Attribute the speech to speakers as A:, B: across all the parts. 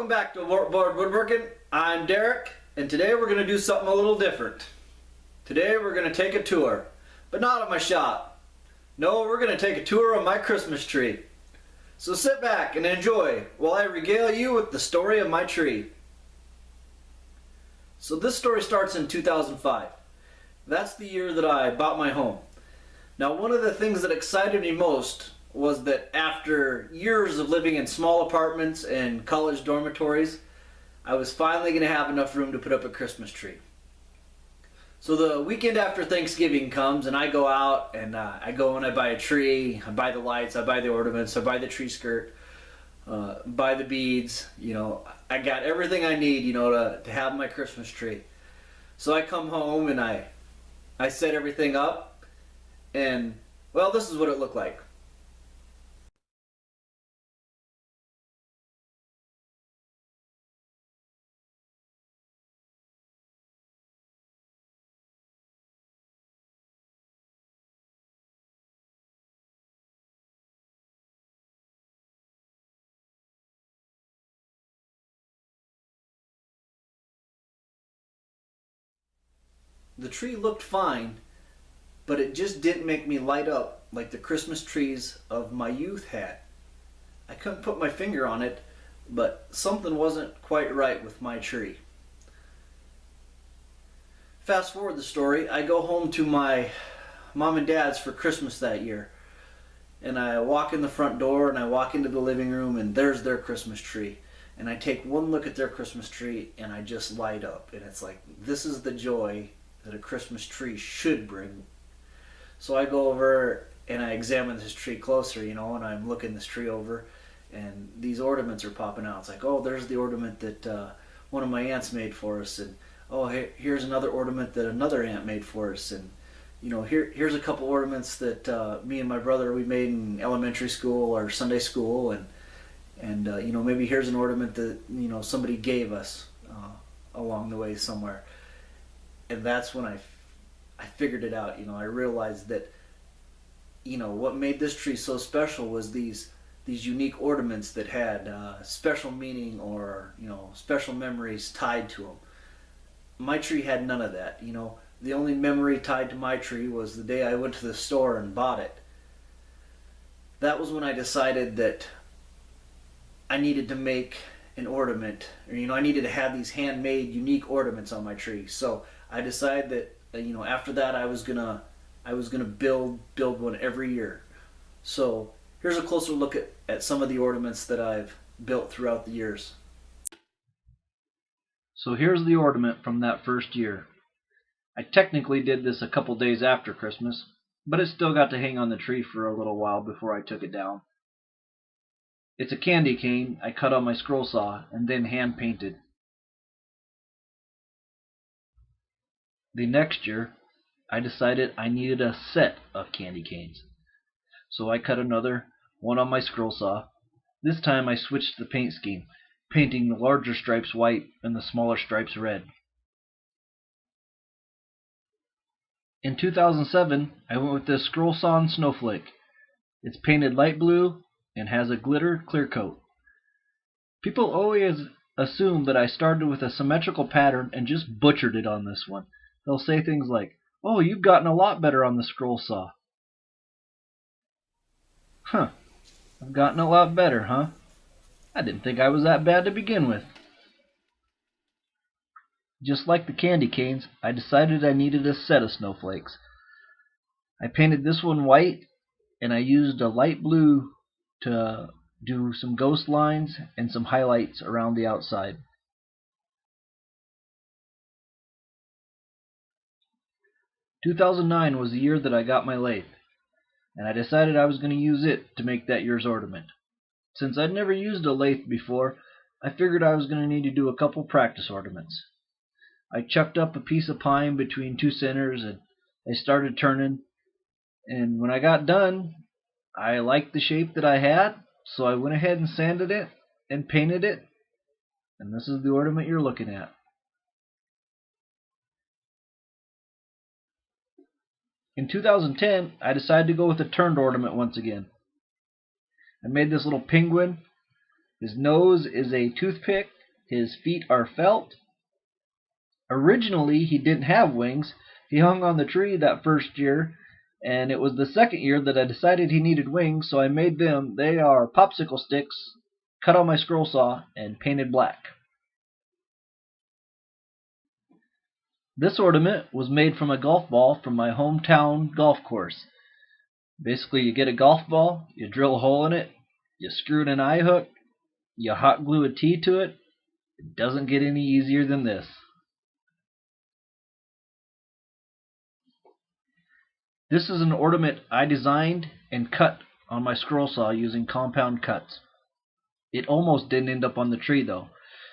A: Welcome back to Board Woodworking. I'm Derek, and today we're going to do something a little different. Today we're going to take a tour, but not of my shop. No, we're going to take a tour of my Christmas tree. So sit back and enjoy while I regale you with the story of my tree. So this story starts in 2005. That's the year that I bought my home. Now, one of the things that excited me most was that after years of living in small apartments and college dormitories, I was finally going to have enough room to put up a Christmas tree. So the weekend after Thanksgiving comes and I go out and I go and I buy a tree, I buy the lights, I buy the ornaments, I buy the tree skirt, buy the beads, I got everything I need, to have my Christmas tree. So I come home and I set everything up and, well, this is what it looked like. The tree looked fine, but it just didn't make me light up like the Christmas trees of my youth had. I couldn't put my finger on it, but something wasn't quite right with my tree. Fast forward the story, I go home to my mom and dad's for Christmas that year. And I walk in the front door and I walk into the living room and there's their Christmas tree. And I take one look at their Christmas tree and I just light up. And it's like, this is the joy that a Christmas tree should bring. So I go over and I examine this tree closer, and I'm looking this tree over and these ornaments are popping out. It's like, oh, there's the ornament that one of my aunts made for us, and oh, here's another ornament that another aunt made for us, and here's a couple ornaments that me and my brother we made in elementary school or Sunday school, and maybe here's an ornament that somebody gave us along the way somewhere. And that's when I figured it out. I realized that what made this tree so special was these unique ornaments that had special meaning or special memories tied to them. My tree had none of that. The only memory tied to my tree was the day I went to the store and bought it. That was when I decided that I needed to make an ornament, or I needed to have these handmade unique ornaments on my tree. So I decided that after that I was gonna build one every year. So here's a closer look at some of the ornaments that I've built throughout the years. So here's the ornament from that first year. I technically did this a couple days after Christmas, but it still got to hang on the tree for a little while before I took it down. It's a candy cane I cut on my scroll saw and then hand painted. The next year, I decided I needed a set of candy canes. So I cut another one on my scroll saw. This time I switched the paint scheme, painting the larger stripes white and the smaller stripes red. In 2007, I went with this scroll saw and Snowflake. It's painted light blue and has a glitter clear coat. People always assume that I started with a symmetrical pattern and just butchered it on this one. They'll say things like, "Oh, you've gotten a lot better on the scroll saw." Huh, I've gotten a lot better, huh? I didn't think I was that bad to begin with. Just like the candy canes, I decided I needed a set of snowflakes. I painted this one white, and I used a light blue to do some ghost lines and some highlights around the outside. "2009 was the year that I got my lathe, and I decided I was going to use it to make that year's ornament. Since I'd never used a lathe before, I figured I was going to need to do a couple practice ornaments. I chucked up a piece of pine between two centers and I started turning, and when I got done, I liked the shape that I had, so I went ahead and sanded it and painted it, and this is the ornament you're looking at. In 2010, I decided to go with a turned ornament once again. I made this little penguin, His nose is a toothpick. His feet are felt. Originally, he didn't have wings. He hung on the tree that first year, and it was the second year that I decided he needed wings, so I made them. They are popsicle sticks, cut on my scroll saw, and painted black. This ornament was made from a golf ball from my hometown golf course. Basically, you get a golf ball, you drill a hole in it, you screw in an eye hook, you hot glue a tee to it. It doesn't get any easier than this. This is an ornament I designed and cut on my scroll saw using compound cuts. It almost didn't end up on the tree though.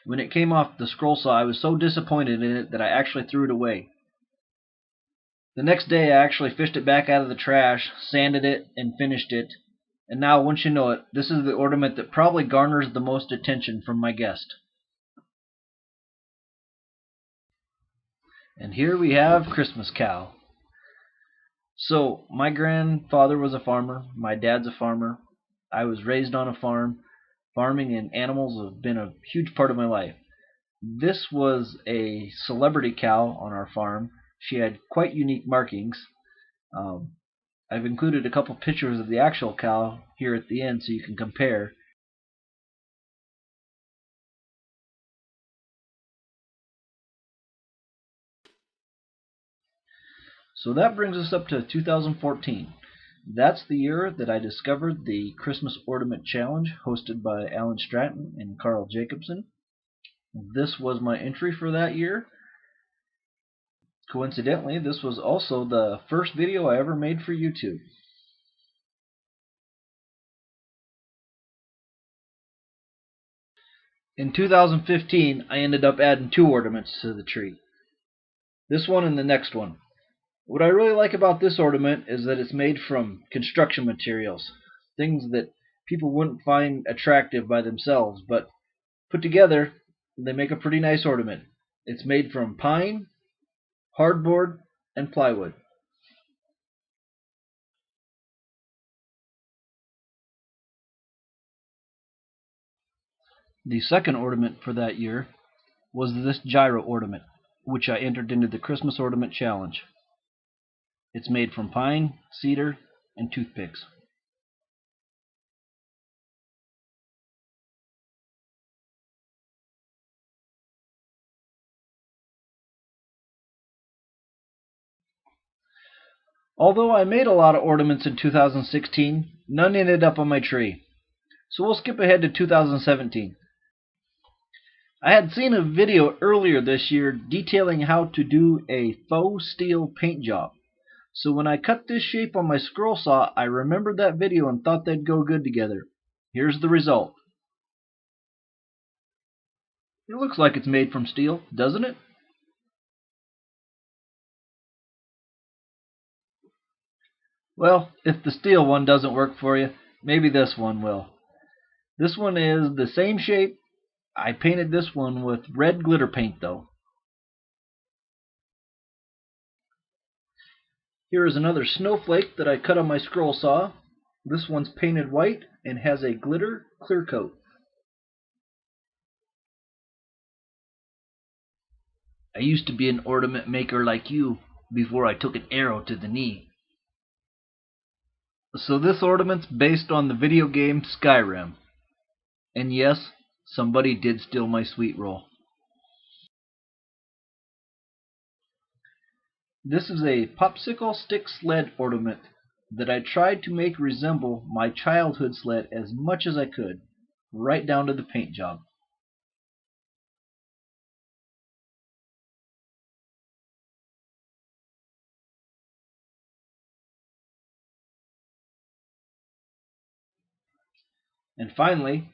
A: When it came off the scroll saw, I was so disappointed in it that I actually threw it away. The next day I actually fished it back out of the trash, sanded it, and finished it. And now, once you know it, this is the ornament that probably garners the most attention from my guest. And here we have Christmas Cow. So, my grandfather was a farmer, my dad's a farmer, I was raised on a farm. Farming and animals have been a huge part of my life. This was a celebrity cow on our farm. She had quite unique markings. I've included a couple pictures of the actual cow here at the end so you can compare. So that brings us up to 2014. That's the year that I discovered the Christmas Ornament Challenge hosted by Alan Stratton and Carl Jacobson. This was my entry for that year. Coincidentally, this was also the first video I ever made for YouTube. In 2015, I ended up adding 2 ornaments to the tree. This one and the next one. What I really like about this ornament is that it's made from construction materials, things that people wouldn't find attractive by themselves, but put together, they make a pretty nice ornament. It's made from pine, hardboard, and plywood. The second ornament for that year was this Gyro Ornament, which I entered into the Christmas Ornament Challenge. It's made from pine, cedar, and toothpicks. Although I made a lot of ornaments in 2016, none ended up on my tree. So we'll skip ahead to 2017. I had seen a video earlier this year detailing how to do a faux steel paint job. So when I cut this shape on my scroll saw, I remembered that video and thought they'd go good together. Here's the result. It looks like it's made from steel, doesn't it? Well, if the steel one doesn't work for you, maybe this one will. This one is the same shape. I painted this one with red glitter paint though. Here is another snowflake that I cut on my scroll saw. This one's painted white and has a glitter clear coat. I used to be an ornament maker like you before I took an arrow to the knee. So this ornament's based on the video game Skyrim. And yes, somebody did steal my sweet roll. This is a popsicle stick sled ornament that I tried to make resemble my childhood sled as much as I could, right down to the paint job. And finally,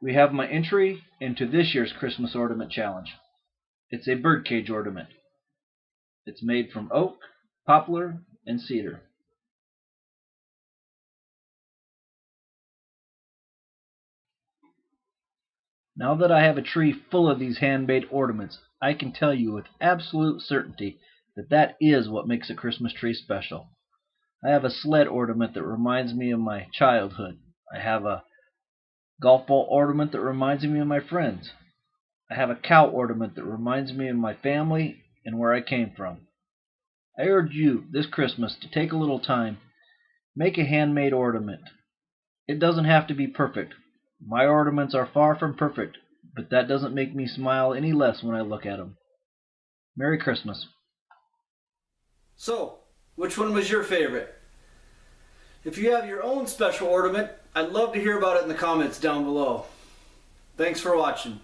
A: we have my entry into this year's Christmas Ornament Challenge. It's a birdcage ornament. It's made from oak, poplar, and cedar. Now that I have a tree full of these handmade ornaments, I can tell you with absolute certainty that that is what makes a Christmas tree special. I have a sled ornament that reminds me of my childhood. I have a golf ball ornament that reminds me of my friends. I have a cow ornament that reminds me of my family and where I came from. I urge you this Christmas to take a little time, make a handmade ornament. It doesn't have to be perfect. My ornaments are far from perfect, but that doesn't make me smile any less when I look at them. Merry Christmas. So, which one was your favorite? If you have your own special ornament, I'd love to hear about it in the comments down below. Thanks for watching.